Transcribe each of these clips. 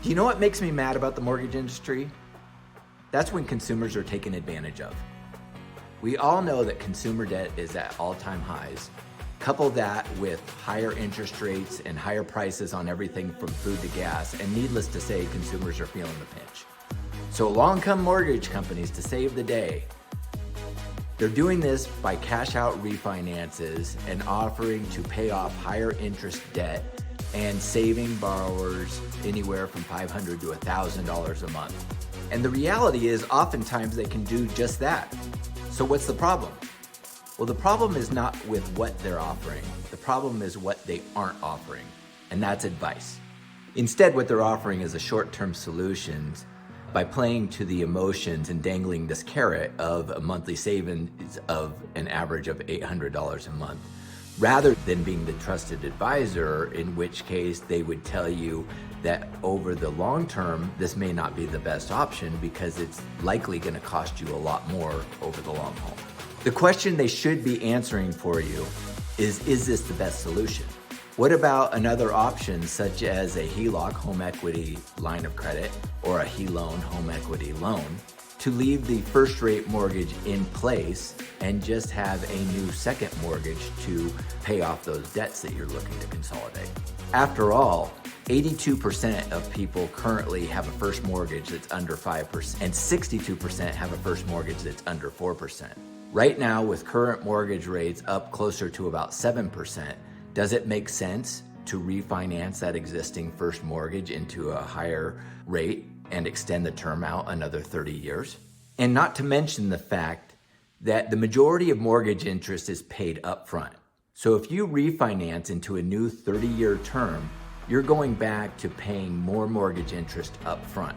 Do you know what makes me mad about the mortgage industry? That's when consumers are taken advantage of. We all know that consumer debt is at all-time highs. Couple that with higher interest rates and higher prices on everything from food to gas, and needless to say, consumers are feeling the pinch. So along come mortgage companies to save the day. They're doing this by cash out refinances and offering to pay off higher interest debt and saving borrowers anywhere from $500 to $1,000 a month. And the reality is oftentimes they can do just that. So what's the problem? Well, the problem is not with what they're offering. The problem is what they aren't offering, and that's advice. Instead, what they're offering is a short-term solutions by playing to the emotions and dangling this carrot of a monthly savings of an average of $800 a month, rather than being the trusted advisor, in which case they would tell you that over the long term, this may not be the best option because it's likely gonna cost you a lot more over the long haul. The question they should be answering for you is this the best solution? What about another option such as a HELOC, home equity line of credit, or a HELOAN, home equity loan, to leave the first rate mortgage in place and just have a new second mortgage to pay off those debts that you're looking to consolidate? After all, 82% of people currently have a first mortgage that's under 5%, and 62% have a first mortgage that's under 4%. Right now, with current mortgage rates up closer to about 7%, does it make sense to refinance that existing first mortgage into a higher rate and extend the term out another 30 years? And not to mention the fact that the majority of mortgage interest is paid upfront. So if you refinance into a new 30-year term, you're going back to paying more mortgage interest upfront,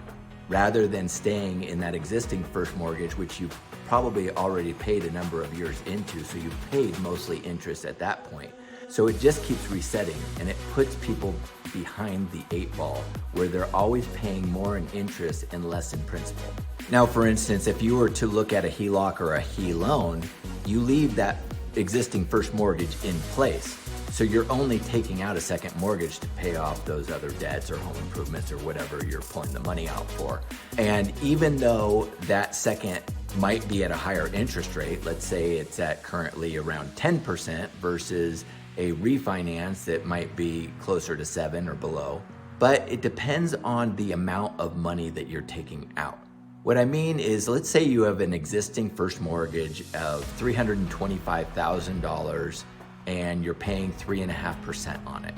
rather than staying in that existing first mortgage, which you've probably already paid a number of years into, so you've paid mostly interest at that point. So it just keeps resetting, and it puts people behind the 8 ball, where they're always paying more in interest and less in principal. Now, for instance, if you were to look at a HELOC or a HELOAN, you leave that existing first mortgage in place. So you're only taking out a second mortgage to pay off those other debts or home improvements or whatever you're pulling the money out for. And even though that second might be at a higher interest rate, let's say it's at currently around 10% versus a refinance that might be closer to 7 or below, but it depends on the amount of money that you're taking out. What I mean is, let's say you have an existing first mortgage of $325,000 and you're paying 3.5% on it,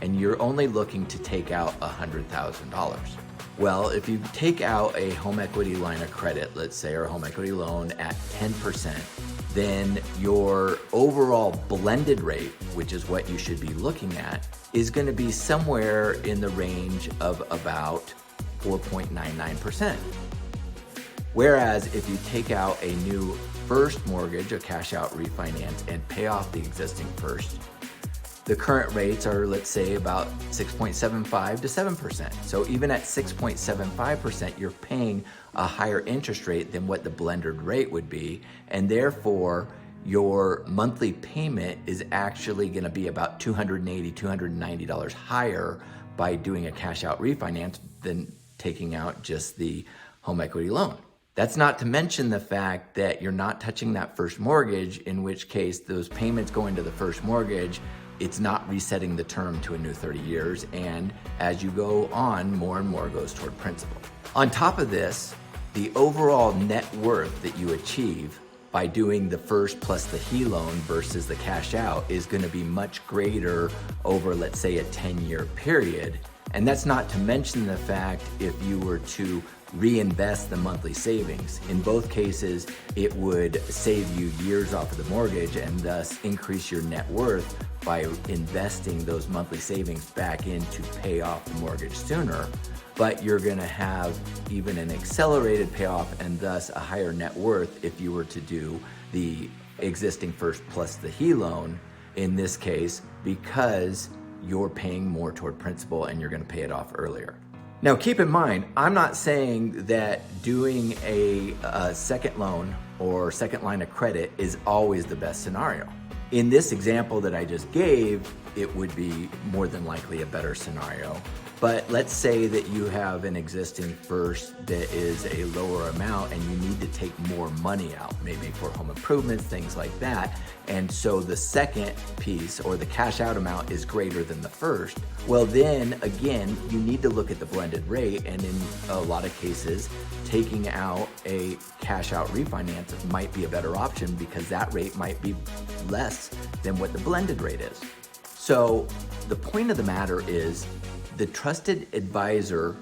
and you're only looking to take out $100,000. Well, if you take out a home equity line of credit, let's say, or a home equity loan at 10%, then your overall blended rate, which is what you should be looking at, is going to be somewhere in the range of about 4.99%. Whereas if you take out a new first mortgage, a cash out refinance, and pay off the existing first, the current rates are, let's say, about 6.75 to 7%. So even at 6.75%, you're paying a higher interest rate than what the blended rate would be. And therefore, your monthly payment is actually gonna be about $280, $290 higher by doing a cash out refinance than taking out just the home equity loan. That's not to mention the fact that you're not touching that first mortgage, in which case those payments go into the first mortgage. It's not resetting the term to a new 30 years. And as you go on, more and more goes toward principal. On top of this, the overall net worth that you achieve by doing the first plus the HELOAN versus the cash out is going to be much greater over, let's say, a 10-year period. And that's not to mention the fact if you were to reinvest the monthly savings. In both cases, it would save you years off of the mortgage and thus increase your net worth by investing those monthly savings back in to pay off the mortgage sooner. But you're gonna have even an accelerated payoff and thus a higher net worth if you were to do the existing first plus the HELOAN in this case, because you're paying more toward principal and you're gonna pay it off earlier. Now keep in mind, I'm not saying that doing a second loan or second line of credit is always the best scenario. In this example that I just gave, it would be more than likely a better scenario. But let's say that you have an existing first that is a lower amount and you need to take more money out, maybe for home improvements, things like that. And so the second piece or the cash out amount is greater than the first. Well, then again, you need to look at the blended rate. And in a lot of cases, taking out a cash out refinance might be a better option because that rate might be less than what the blended rate is. So the point of the matter is, the trusted advisor,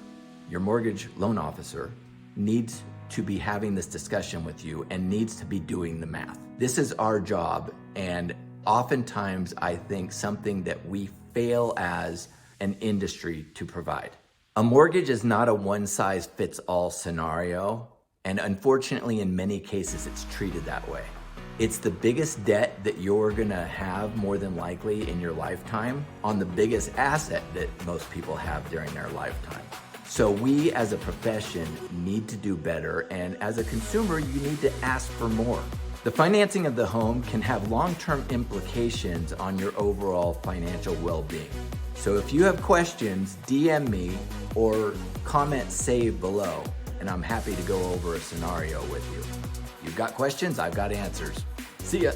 your mortgage loan officer, needs to be having this discussion with you and needs to be doing the math. This is our job, and oftentimes I think something that we fail as an industry to provide. A mortgage is not a one-size-fits-all scenario, and unfortunately in many cases it's treated that way. It's the biggest debt that you're gonna have more than likely in your lifetime on the biggest asset that most people have during their lifetime. So we as a profession need to do better, and as a consumer, you need to ask for more. The financing of the home can have long-term implications on your overall financial well-being. So if you have questions, DM me or comment save below, and I'm happy to go over a scenario with you. You've got questions, I've got answers. See ya.